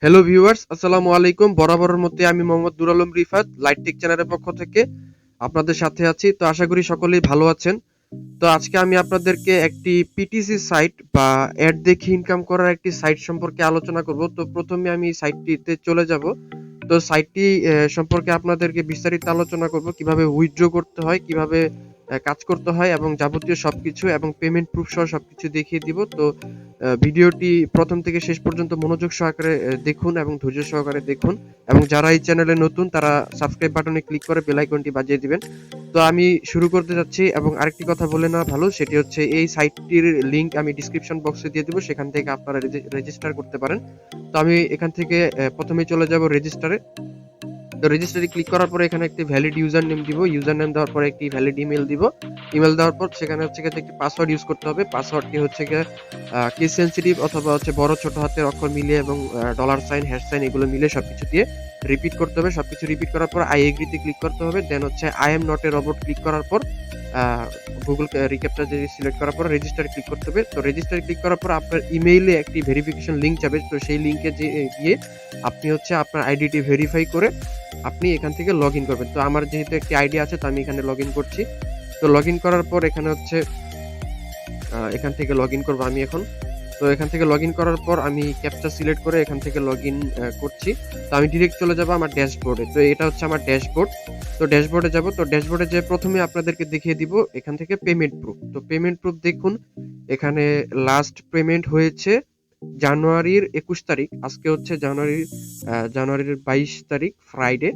Hello viewers, আসসালামু আলাইকুম। বরাবরের মধ্যে আমি মোহাম্মদ নুর আলম রিফাত লাইট টেক চ্যানেলের পক্ষ থেকে আপনাদের সাথে আছি। তো আশা করি সকলেই ভালো আছেন। তো আজকে আমি আপনাদেরকে একটি পিটিসি সাইট বা অ্যাড দেখে ইনকাম করার একটি সাইট সম্পর্কে আলোচনা করব। তো প্রথমে আমি সাইটটিতে চলে যাব। তো সাইটটি সম্পর্কে আপনাদেরকে বিস্তারিত আলোচনা করব, কিভাবে উইথড্র করতে হয়, কিভাবে কাজ করতে হয় এবং যাবতীয় সবকিছু এবং পেমেন্ট প্রুফ সহ সবকিছু দেখিয়ে দিব। তো ভিডিওটি প্রথম থেকে শেষ পর্যন্ত মনোযোগ সহকারে দেখুন এবং ধৈর্য সহকারে দেখুন, এবং যারা এই চ্যানেলে নতুন তারা সাবস্ক্রাইব বাটনে ক্লিক করে বেল আইকনটি বাজিয়ে দিবেন। তো আমি শুরু করতে যাচ্ছি, এবং আরেকটি কথা বলে না ভালো, সেটি হচ্ছে এই সাইটটির লিংক আমি ডিসক্রিপশন বক্সে দিয়ে দেবো, সেখান থেকে আপনারা রেজিস্টার করতে পারেন। তো আমি এখান থেকে প্রথমে চলে যাব রেজিস্টারে। তো রেজিস্টারে ক্লিক করার পরে এখানে একটি ভ্যালিড ইউজার নেম দিব, ইউজার নেম দেওয়ার পরে একটি ভ্যালিড ইমেল দিব। ইমেল দেওয়ার পর সেখানে হচ্ছে গিয়ে একটি পাসওয়ার্ড ইউজ করতে হবে। পাসওয়ার্ডটি হচ্ছে গিয়ে কেস সেন্সিটিভ অথবা হচ্ছে বড় ছোট হাতের অক্ষর মিলিয়ে এবং ডলার সাইন হ্যাশ সাইন এগুলো মিলে সবকিছু দিয়ে রিপিট করতে হবে। সবকিছু রিপিট করার পর আই এগ্রিতে ক্লিক করতে হবে। দেন হচ্ছে I am not a robot click করার পর গুগল রিক্যাপচা যে সিলেক্ট করার পর রেজিস্টারে ক্লিক করতে হবে। তো রেজিস্টারে ক্লিক করার পর আপনার ইমেইলে একটি ভেরিফিকেশন লিংক যাবে। তো সেই লিংকে গিয়ে আপনি হচ্ছে আপনার আইডিটি ভেরিফাই করে আপনি এখান থেকে লগ ইন করবেন। তো আমার যেহেতু একটি আইডি আছে, তো আমি এখানে লগ ইন করছি। তো লগ ইন করার পর এখানে হচ্ছে এখান থেকে লগ ইন করবো আমি এখন। তো এখান থেকে লগ ইন করার পর আমি ক্যাপচা সিলেক্ট করে এখান থেকে লগ ইন করছি। তো আমি ডিরেক্ট চলে যাব আমার ড্যাশবোর্ডে। তো এটা হচ্ছে আমার ড্যাশবোর্ড। তো ড্যাশবোর্ডে যাব। তো ড্যাশবোর্ডে যে প্রথমে আপনাদেরকে দেখিয়ে দিব এখান থেকে পেমেন্ট প্রুফ। তো পেমেন্ট প্রুফ দেখুন, এখানে লাস্ট পেমেন্ট হয়েছে জানুয়ারির 21 তারিখ। আজকে হচ্ছে জানুয়ারির 22 তারিখ ফ্রাইডে।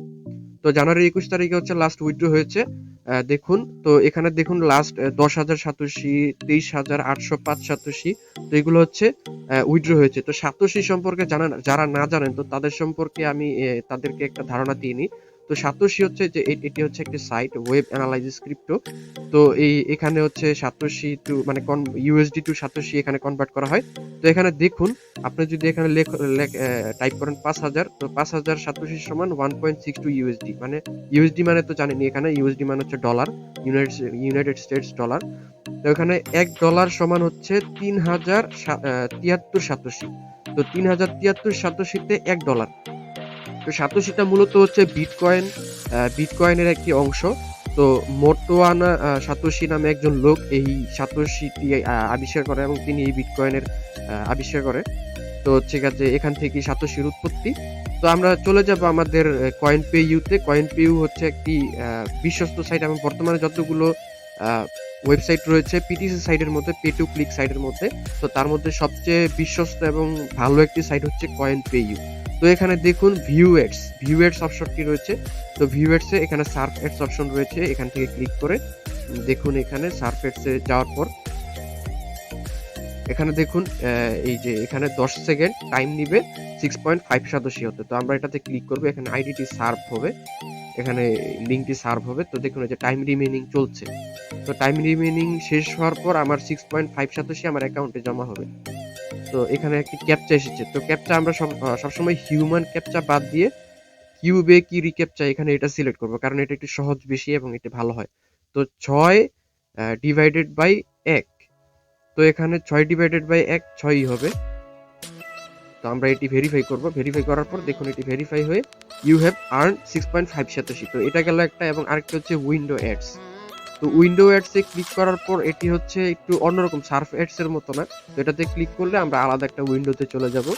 তো জানুয়ারির 21 তারিখে হচ্ছে লাস্ট উইথড্র হয়েছে। দেখুন, তো এখানে দেখুন লাস্ট 10,000 সাতোশি, 23,805 সাতোশি। তো এগুলো হচ্ছে উইথড্র হয়েছে। তো সাতোশি সম্পর্কে যারা না জানেন, তো তাদের সম্পর্কে আমি তাদেরকে একটা ধারণা দিয়ে নিই। তো সাতোশি হচ্ছে যে এটি হচ্ছে একটি সাইট, ওয়েব অ্যানালাইসিস ক্রিপ্টো। তো এখানে হচ্ছে সাতোশি টু মানে ইউএসডি টু সাতোশি এখানে কনভার্ট করা হয়। তো এখানে দেখুন, আপনি যদি এখানে টাইপ করেন 5,000, তো 5,000 সাতোশি সমান 1.62 ইউএসডি। মানে ইউএসডি মানে তো জানেনই, এখানে ইউএসডি মানে হচ্ছে ডলার, ইউনাইটেড স্টেটস ডলার। তো এখানে $1 সমান হচ্ছে 3,073 সাতোশি। তো 3,073 সাতোশিতে $1। তো সাতোশিটা মূলত হচ্ছে বিটকয়েনের একটি অংশ। তো মোটোয়ানা সাতোশি নামে একজন লোক এই সাতোশিটি আবিষ্কার করে, এবং তিনি এই বিটকয়েনের আবিষ্কার করে। তো হচ্ছে যে এখান থেকে সাতোশির উৎপত্তি। তো আমরা চলে যাব আমাদের কয়েন পে ইউতে। কয়েন পে ইউ হচ্ছে একটি বিশ্বস্ত সাইট, এবং বর্তমানে যতগুলো ওয়েবসাইট রয়েছে পিটিসি সাইটের মধ্যে, পে টু ক্লিক সাইটের মধ্যে, তো তার মধ্যে সবচেয়ে বিশ্বস্ত এবং ভালো একটি সাইট হচ্ছে কয়েন পে ইউ। তো এখানে দেখুন ভিউ এডস অপশনটি রয়েছে। তো ভিউ এডসে এখানে সার্ফ এডস অপশন রয়েছে, এখান থেকে ক্লিক করে দেখুন এখানে সার্ফ এডসে যাওয়ার পর এখানে দেখুন এই যে এখানে 10 সেকেন্ড টাইম নিবে 6.5 সাতোশি হতে। তো আমরা এটাতে ক্লিক করব, এখানে আইডিটি সার্ভ হবে, এখানে লিঙ্কটি সার্ভ হবে। তো দেখুন এই যে টাইম রিমেইনিং চলছে। তো টাইম রিমেইনিং শেষ হওয়ার পর আমার 6.5 সাতোশি আমার অ্যাকাউন্টে জমা হবে। তো এখানে একটি ক্যাপচা এসেছে। তো ক্যাপচা আমরা সবসময় হিউম্যান ক্যাপচা বাদ দিয়ে কিউবে কি রিক্যাপচা এখানে এটা সিলেক্ট করব, কারণ এটা একটু সহজ বেশি এবং এটা ভালো হয়। তো 6 ডিভাইডেড বাই 1। তো এখানে 6 ডিভাইডেড বাই 1 6ই হবে। তো আমরা এটি ভেরিফাই করব। ভেরিফাই করার পর দেখুন এটি ভেরিফাই হয়ে ইউ হ্যাভ আর্ন 6.5 সাতোশি। তো এটা গেল একটা, এবং আরেকটা হচ্ছে উইন্ডো অ্যাডস। তো উইন্ডো অ্যাডস এ ক্লিক করার পর এটি হচ্ছে একটু অন্যরকম, সার্ফ অ্যাডস এর মতো না। তো এটাতে ক্লিক করলে আমরা আলাদা একটা উইন্ডোতে চলে যাব।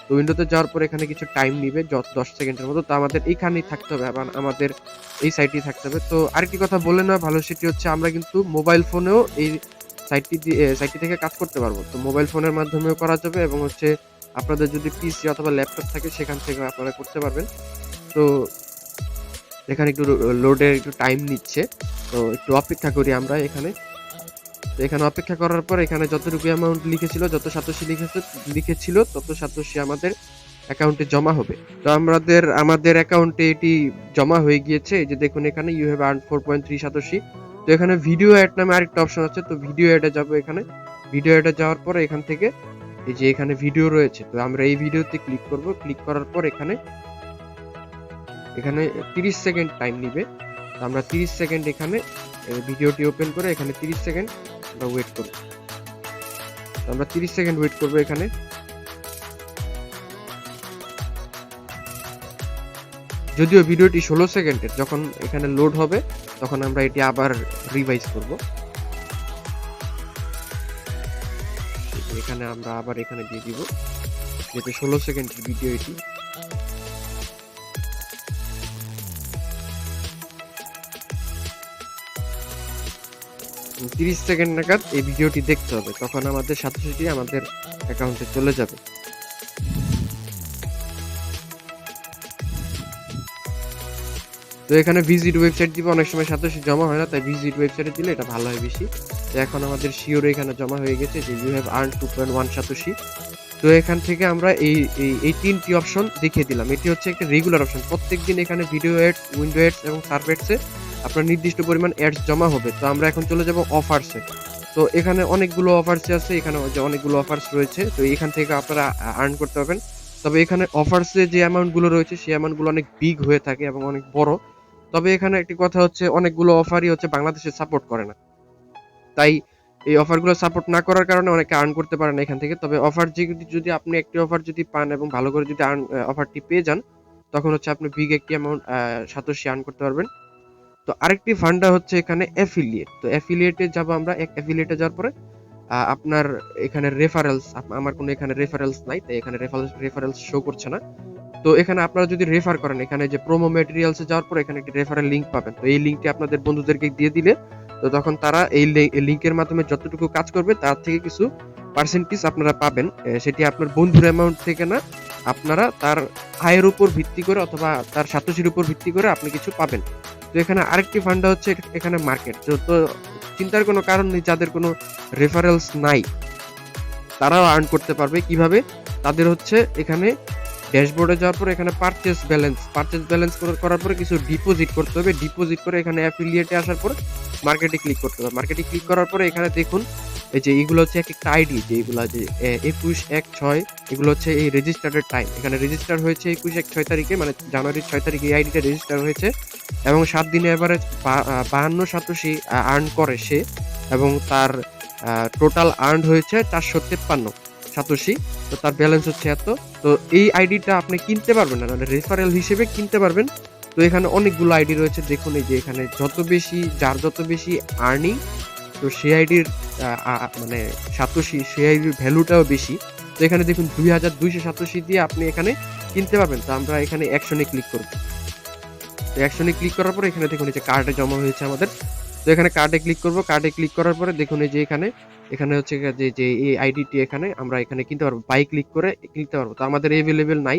তো উইন্ডোতে যাওয়ার পর এখানে কিছু টাইম নিবে 10 সেকেন্ডের মতো। তো আমাদের এইখানেই থাকতে হবে, আবার আমাদের এই সাইটেই থাকতে হবে। তো আরেকটি কথা বলে না ভালো, সেটি হচ্ছে আমরা কিন্তু মোবাইল ফোনেও এই সাইটটি থেকে কাজ করতে পারবো। তো মোবাইল ফোনের মাধ্যমেও করা যাবে, এবং হচ্ছে আপনাদের যদি পিসি অথবা ল্যাপটপ থাকে সেখান থেকে আপনারা করতে পারবেন। তো এখানে একটু লোডের একটু টাইম নিচ্ছে, তো একটু অপেক্ষা করি আমরা এখানে। তো এখানে অপেক্ষা করার পর এখানে যতটুকু অ্যামাউন্ট লিখেছিল, যত সাতোশি লিখেছিল তত সাতোশি আমাদের অ্যাকাউন্টে জমা হবে। তো আমাদের অ্যাকাউন্টে এটি জমা হয়ে গিয়েছে। এই যে দেখুন এখানে ইউ হ্যাভ আর্ন 4.3 সাতোশি। তো এখানে ভিডিও অ্যাড নামে আরেকটা অপশন আছে। তো ভিডিও অ্যাডে যাব। এখানে ভিডিও অ্যাডে যাওয়ার পর এখান থেকে এই যে এখানে ভিডিও রয়েছে, তো আমরা এই ভিডিওতে ক্লিক করব। ক্লিক করার পর এখানে 30 সেকেন্ড টাইম নিবে। তো আমরা 30 সেকেন্ড এখানে ভিডিওটি ওপেন করে এখানে 30 সেকেন্ড আমরা ওয়েট করব। তো আমরা 30 সেকেন্ড ওয়েট করব এখানে। যদিও ভিডিওটি 16 সেকেন্ডের, যখন এখানে লোড হবে তখন আমরা এটি আবার রিভাইজ করব। এখানে আমরা আবার এখানে দিয়ে দিব, যেহেতু 16 সেকেন্ডের ভিডিও এটি। তিরিশ সেকেন্ড নাগাদ এই ভিডিওটি দেখতে হবে, তখন আমাদের সাথে সাথে আমাদের অ্যাকাউন্টে চলে যাবে। তো এখানে ভিজিট ওয়েবসাইট দিবে, অনেক সময় সাথে জমা হয় না, তাই ভিজিট ওয়েবসাইটে দিলে এটা ভালো হয় বেশি। তো এখন আমাদের শিওর এখানে জমা হয়ে গেছে যে ইউ হ্যাভ আর্ন 2.1 সাতোশি। তো এখান থেকে আমরা এই তিনটি অপশন দেখিয়ে দিলাম। এটি হচ্ছে একটা রেগুলার অপশন, প্রত্যেকদিন এখানে ভিডিও অ্যাডস, উইন্ডো অ্যাডস এবং সার্ভ অ্যাডসে আপনার নির্দিষ্ট পরিমাণ অ্যাডস জমা হবে। তো আমরা এখন চলে যাব অফার্সে। তো এখানে অনেকগুলো অফার্স আছে, এখানে যে অনেকগুলো অফার্স রয়েছে, তো এখান থেকে আপনারা আর্ন করতে পারবেন। তবে এখানে অফার্সে যে অ্যামাউন্ট গুলো রয়েছে সেই অ্যামাউন্ট গুলো অনেক বিগ হয়ে থাকে এবং অনেক বড়। তবে এখানে একটি কথা হচ্ছে, অনেকগুলো অফারই হচ্ছে বাংলাদেশে সাপোর্ট করে না, তাই এই অফারগুলো সাপোর্ট না করার কারণে অনেকে আর্ন করতে পারে না এখান থেকে। তবে অফার যদি আপনি একটি অফার যদি পান এবং ভালো করে যদি অফারটি পেয়ে যান, তখন হচ্ছে আপনি বিগ একটি অ্যামাউন্ট সাতোশি আর্ন করতে পারবেন। তো আরেকটি ফান্ডা হচ্ছে এখানে অ্যাফিলিয়েট। তো অ্যাফিলিয়েটে যাব আমরা, অ্যাফিলিয়েটে যাওয়ার পরে আপনার এখানে রেফারেলস, আমার কোনো এখানে রেফারেলস নাই, তাই এখানে রেফারেলস শো করছে না। তো এখানে আপনারা যদি রেফার করেন, এখানে যে প্রোমো ম্যাটেরিয়ালসে যাওয়ার পর এখানে একটি রেফারেল লিংক পাবেন। তো এই লিংকটি আপনাদের বন্ধুদেরকে দিয়ে দিলে, তো তখন তারা এই লিংকের মাধ্যমে যতটুকু কাজ করবে তার থেকে কিছু পার্সেন্টেজ আপনারা পাবেন। সেটি আপনার বন্ধুর অ্যামাউন্ট থেকে না, আপনারা তার আয়ের উপর ভিত্তি করে অথবা তার সাতোশির উপর ভিত্তি করে আপনি কিছু পাবেন। তো এখানে আরেকটি ফান্ডা হচ্ছে এখানে মার্কেট। তো চিন্তার কোনো কারণ নেই, যাদের কোনো রেফারেলস নাই তারাও আর্ন করতে পারবে। কিভাবে? তাদের হচ্ছে এখানে ড্যাশবোর্ডে যাওয়ার পর এখানে পারচেজ ব্যালেন্স করার পরে কিছু ডিপোজিট করতে হবে। ডিপোজিট করে এখানে অ্যাফিলিয়েটে আসার পর মার্কেটে ক্লিক করতে হবে। মার্কেটে ক্লিক করার পরে এখানে দেখুন এই যে এগুলো হচ্ছে একটা আইডি, যে এগুলো যে 21/1/6, এগুলো হচ্ছে এই রেজিস্টার্ডের টাইম। এখানে রেজিস্টার হয়েছে 21/1/6 তারিখে, মানে জানুয়ারির 6 তারিখে এই আইডিটা রেজিস্টার হয়েছে এবং 7 দিনে এভারেজ 52 সাতোশি আর্ন করে সে, এবং তার টোটাল আর্ন হয়েছে 453 সাতোশি। তো তার ব্যালেন্স হচ্ছে এত। তো এই আইডিটা আপনি কিনতে পারবেন না, মানে রেফারেল হিসেবে কিনতে পারবেন। তো এখানে অনেকগুলো আইডি রয়েছে, দেখুন এই যে এখানে যার যত বেশি আর্নিং, তো সেই আইডির মানে সাতোশি, সেই আইডির ভ্যালুটাও বেশি। তো এখানে দেখুন 2200 সাতোশি দিয়ে আপনি এখানে কিনতে পারবেন। তো আমরা এখানে অ্যাকশনে ক্লিক করব। তো অ্যাকশনে ক্লিক করার পরে এখানে দেখুন এই যে কার্ডে জমা হয়েছে আমাদের। তো এখানে কার্ডে ক্লিক করব। কার্ডে ক্লিক করার পরে দেখুন এই যে এখানে হচ্ছে যে এই আইডিটি এখানে আমরা এখানে কিনতে পারবো, বাই ক্লিক করে কিনতে পারবো। তো আমাদের এভেলেবেল নাই,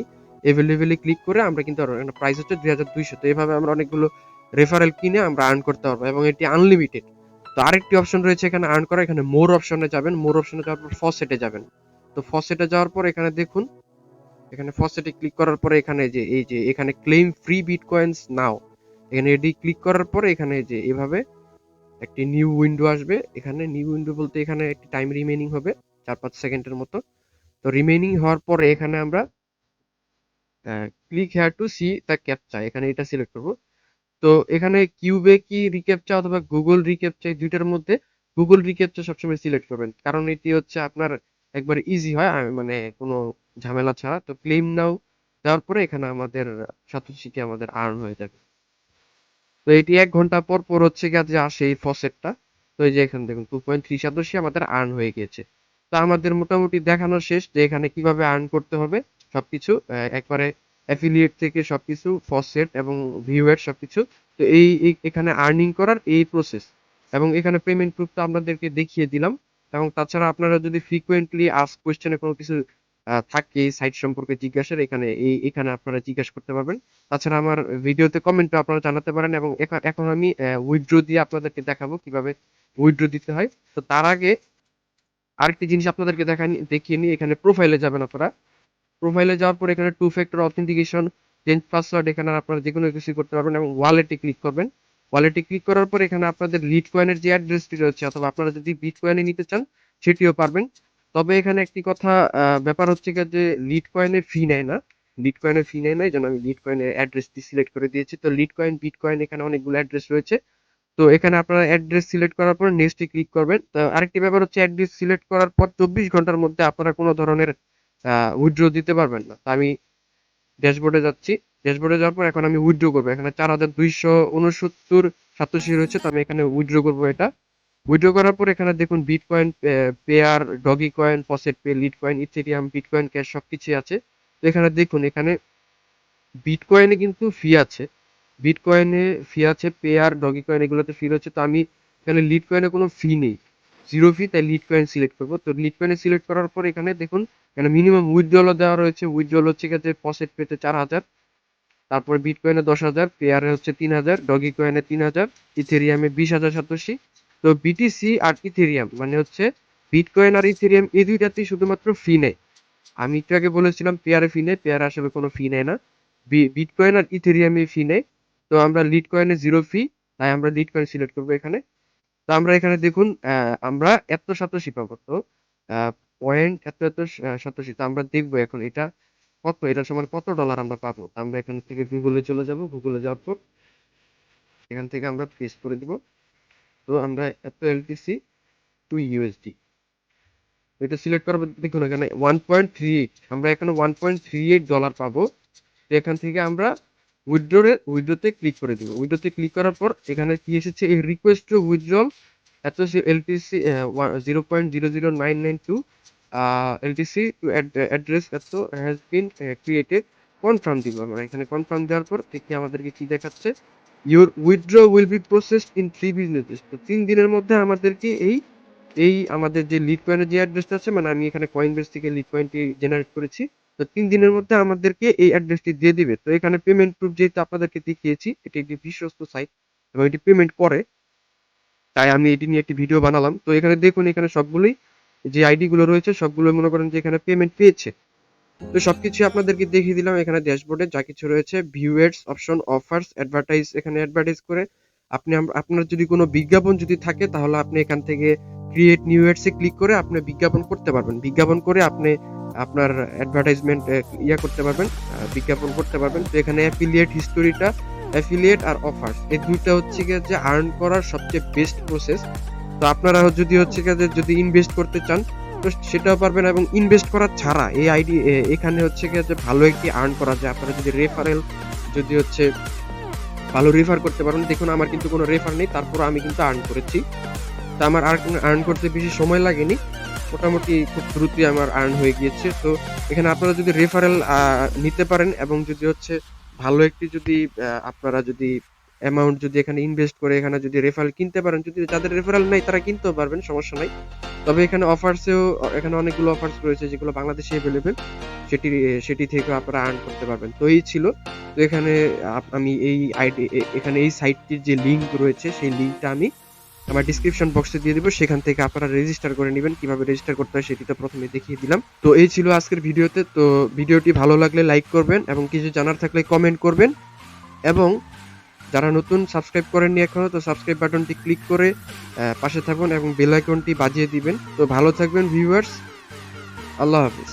এভেলেবেলে ক্লিক করে আমরা কিনতে পারবো। এখানে প্রাইস হচ্ছে 2200। তো এভাবে আমরা অনেকগুলো রেফারেল কিনে আমরা আর্ন করতে পারবো এবং এটি আনলিমিটেড। তো আরেকটি অপশন রয়েছে এখানে আর্ন করা, এখানে মোর অপশনে যাবেন। মোর অপশনে যাওয়ার পর ফসেটে যাবেন। তো ফসেটে যাওয়ার পর এখানে দেখুন, এখানে ফসেটে ক্লিক করার পরে এখানে যে এখানে ক্লেম ফ্রি বিটকয়েন্স নাও, এখানে এটি ক্লিক করার পরে এখানে যে এভাবে একটি নিউ উইন্ডো আসবে। এখানে নিউ উইন্ডো বলতে এখানে একটি টাইম রিমেইনিং হবে 4-5 সেকেন্ডের মতো। তো রিমেইনিং হওয়ার পরে এখানে আমরা click here two C the captcha, এখানে এটা সিলেক্ট করব। তো এখানে কিউবে কি রিক্যাপচা অথবা গুগল রিক্যাপচা, এই দুইটার মধ্যে গুগল রিক্যাপচা সবসময় সিলেক্ট করবেন, কারণ এটি হচ্ছে আপনার একবার ইজি হয়, মানে কোনো ঝামেলা ছাড়া। তো ক্লেম নাও দেওয়ার পরে এখানে আমাদের সাতোশিটি আমাদের আর্ন হয়ে যাবে। তো এটি 1 ঘন্টা পর পর হচ্ছে গিয়ে যে আসে এই ফসেটটা। তো এই যে এখানে দেখুন 2.3 সাতোশি আমাদের আর্ন হয়ে গিয়েছে। তো আমাদের মোটামুটি দেখানো শেষ যে এখানে কিভাবে আর্ন করতে হবে সবকিছু, একবারে অ্যাফিলিয়েট থেকে সবকিছু, ফসেট এবং ভিউয়ার সবকিছু। তো এখানে আর্নিং করার এই প্রসেস, এবং এখানে পেমেন্ট প্রুফ তো আপনাদেরকে দেখিয়ে দিলাম। এবং তাছাড়া আপনারা যদি ফ্রিকোয়েন্টলি আস্ক কোয়েশ্চেনে কোনো কিছু থাকে এই সাইট সম্পর্কে জিজ্ঞাসার, এখানে আপনারা জিজ্ঞাসা করতে পারবেন। তাছাড়া আমার ভিডিওতে কমেন্টে আপনারা জানাতে পারেন, এবং এখন আমি উইথড্র দিয়ে আপনাদেরকে দেখাবো কিভাবে উইথড্র দিতে হয়। তো তার আগে আরেকটি জিনিস আপনাদেরকে দেখিয়ে নিই। এখানে প্রোফাইলে যাবেন আপনারা। প্রোফাইলে যাওয়ার পর এখানে two factor authentication, change password, এখানে আপনারা যে কোনো কিছু করতে পারবেন এবং ওয়ালেটে ক্লিক করবেন। ওয়ালেটে ক্লিক করার পর এখানে আপনাদের লিড কয়েনের যে অ্যাড্রেসটি রয়েছে, অথবা আপনারা যদি বিট কয়েনে নিতে চান সেটিও পারবেন। তবে এখানে একটি কথা, ব্যাপার হচ্ছে গিয়ে যে লিড কয়েনে ফি নেয় না, লিড কয়েনে ফি নেয় না, এই জন্য আমি লিড কয়েনের অ্যাড্রেসটি সিলেক্ট করে দিয়েছি। তো লিড কয়েন, বিট কয়েন, এখানে অনেকগুলো অ্যাড্রেস রয়েছে। তো এখানে আপনারা অ্যাড্রেস সিলেক্ট করার পর নেক্সটে ক্লিক করবেন। তো আরেকটি ব্যাপার হচ্ছে অ্যাড্রেস সিলেক্ট করার পর 24 ঘন্টার মধ্যে আপনারা কোনো ধরনের উইথড্র দিতে পারবেন না। তো আমি ড্যাশবোর্ডে যাচ্ছি। ড্যাশবোর্ডে যাওয়ার পর এখন আমি উইথড্র করবো। এখানে 4269 সাতোশি রয়েছে, তো আমি এখানে উইথড্র করবো এটা। উইথড্র করার পর এখানে দেখুন bitcoin, pair, doggy coin, faucet pay, lead coin, Ethereum, bitcoin cash সবকিছুই আছে। তো এখানে দেখুন এখানে বিটকয়েনে কিন্তু ফি আছে, বিটকয়েনে ফি আছে, পেয়ার, ডগি কয়েন এগুলোতে ফি রয়েছে। তো আমি এখানে লিড কয়েনে কোনো ফি নেই, জিরো ফি, তাই লিড কয়েন সিলেক্ট করবো। তো লিড কয়েনে সিলেক্ট করার পর এখানে দেখুন এখানে মিনিমাম উইথড্রল দেওয়া রয়েছে। উইথড্রল হচ্ছে গেছে ফসেট পেতে 4000, তারপরে বিটকয়েনে 10,000, পেয়ারে হচ্ছে 3000, ডগি কয়েনে 3000, ইথেরিয়ামে 20,000 সাতোশি। তো বিটিসি আর ইথেরিয়াম মানে হচ্ছে বিটকয়েন আর ইথেরিয়াম এই দুইটাতেই শুধুমাত্র ফি নেয়। আমি একটু আগে বলেছিলাম পেয়ারে ফি নেয়, পেয়ারে আসলে কোনো ফি নেয় না। বিটকয়েন আর ইথেরিয়ামে ফি নেয়। তো আমরা লিড কয়েনে জিরো ফি, তাই আমরা লিড কয়েন সিলেক্ট করবো এখানে। তো আমরা এখানে দেখুন আমরা এত সাতোশি পাবো। তো পয়েন্ট এত এত সাতোশি। তো আমরা দেখবো এখন এটা কত, এটার সমান কত ডলার আমরা পাবো। তো আমরা এখান থেকে গুগলে চলে যাব। গুগলে যাওয়ার পর এখান থেকে আমরা পেস্ট করে দিব। তো আমরা এত এলটিসি টু ইউএসডি এটা সিলেক্ট করার পর দেখুন এখানে 1.38, আমরা এখানে $1.38 পাবো। তো এখান থেকে আমরা উইথড্রোতে ক্লিক করে দিব। উইথড্রোতে ক্লিক করার পর এখানে কি এসেছে, এই রিকোয়েস্ট টু উইথড্রল এত এলটিসি 0.00992 এলটিসি টু অ্যাড্রেস এত হ্যাজ বিন ক্রিয়েটেড, কনফার্ম দিব আমরা। এখানে কনফার্ম দেওয়ার পর দেখি আমাদেরকে কি দেখাচ্ছে, your withdraw will be processed in 3 business days. তো 3 দিনের মধ্যে আমাদেরকে এই এই আমাদের যে লিড কয়েনের যে অ্যাড্রেসটা আছে, মানে আমি এখানে কয়েনবেস থেকে লিড কয়েনটি জেনারেট করেছি, তো 3 দিনের মধ্যে আমাদেরকে এই অ্যাড্রেসটি দিয়ে দিবে। তো এখানে পেমেন্ট প্রুফ যেহেতু আপনাদেরকে দেখিয়েছি, এটি একটি বিশ্বস্ত সাইট এবং এটি পেমেন্ট করে, তাই আমি এটি নিয়ে একটি ভিডিও বানালাম। তো এখানে দেখুন এখানে সবগুলোই যে আইডি গুলো রয়েছে সবগুলো মনে করেন যে এখানে পেমেন্ট পেয়েছে। তো সবকিছু আপনাদেরকে দেখিয়ে দিলাম। এখানে ড্যাশবোর্ডে যা কিছু রয়েছে, view ads option, offers, advertise, এখানে অ্যাডভার্টাইজ করে আপনি আপনার যদি কোনো বিজ্ঞাপন যদি থাকে তাহলে আপনি এখান থেকে ক্রিয়েট নিউ এডস এ ক্লিক করে আপনি বিজ্ঞাপন করতে পারবেন। বিজ্ঞাপন করে আপনি আপনার অ্যাডভার্টাইজমেন্ট করতে পারবেন, বিজ্ঞাপন করতে পারবেন। তো এখানে অ্যাফিলিয়েট হিস্টোরিটা, অ্যাফিলিয়েট আর অফার্স এই দুইটা হচ্ছে গিয়ে যে আর্ন করার সবচেয়ে বেস্ট প্রসেস। তো আপনারা যদি হচ্ছে গিয়ে যে যদি ইনভেস্ট করতে চান তো সেটাও পারবেন, এবং ইনভেস্ট করা ছাড়া এই আইডি এখানে হচ্ছে গিয়ে যে ভালো একটি আর্ন করা যায়। আপনারা যদি রেফারেল যদি হচ্ছে ভালো রেফার করতে পারেন, দেখুন আমার কিন্তু কোনো রেফার নেই, তারপর আমি কিন্তু আর্ন করেছি। তা আমার আর্ন করতে বেশি সময় লাগেনি, মোটামুটি খুব দ্রুতই আমার আর্ন হয়ে গিয়েছে। তো এখানে আপনারা যদি রেফারেল নিতে পারেন এবং যদি হচ্ছে ভালো একটি যদি আপনারা যদি অ্যামাউন্ট যদি এখানে ইনভেস্ট করে এখানে যদি রেফারেল কিনতে পারেন, যদি যাদের রেফারেল নেই তারা কিনতেও পারবেন, সমস্যা নাই। তবে এখানে অফার্সেও এখানে অনেকগুলো অফার্স রয়েছে যেগুলো বাংলাদেশে অ্যাভেলেবেল, সেটি থেকে আপনারা আর্ন করতে পারবেন। তো এই ছিল। তো এখানে আমি এই আইডি এখানে এই সাইটটির যে লিঙ্ক রয়েছে সেই লিঙ্কটা আমি আমার ডিসক্রিপশন বক্সে দিয়ে দিব, সেখান থেকে আপনারা রেজিস্টার করে নেবেন। কিভাবে রেজিস্টার করতে হয় সেটি তো প্রথমে দেখিয়ে দিলাম। তো এই ছিল আজকের ভিডিওতে। তো ভিডিওটি ভালো লাগলে লাইক করবেন এবং কিছু জানার থাকলে কমেন্ট করবেন, এবং যারা নতুন সাবস্ক্রাইব করেননি এখনো তো সাবস্ক্রাইব বাটনটি ক্লিক করে পাশে থাকুন এবং বেল আইকনটি বাজিয়ে দিবেন। তো ভালো থাকবেন ভিউয়ার্স, আল্লাহ হাফেজ।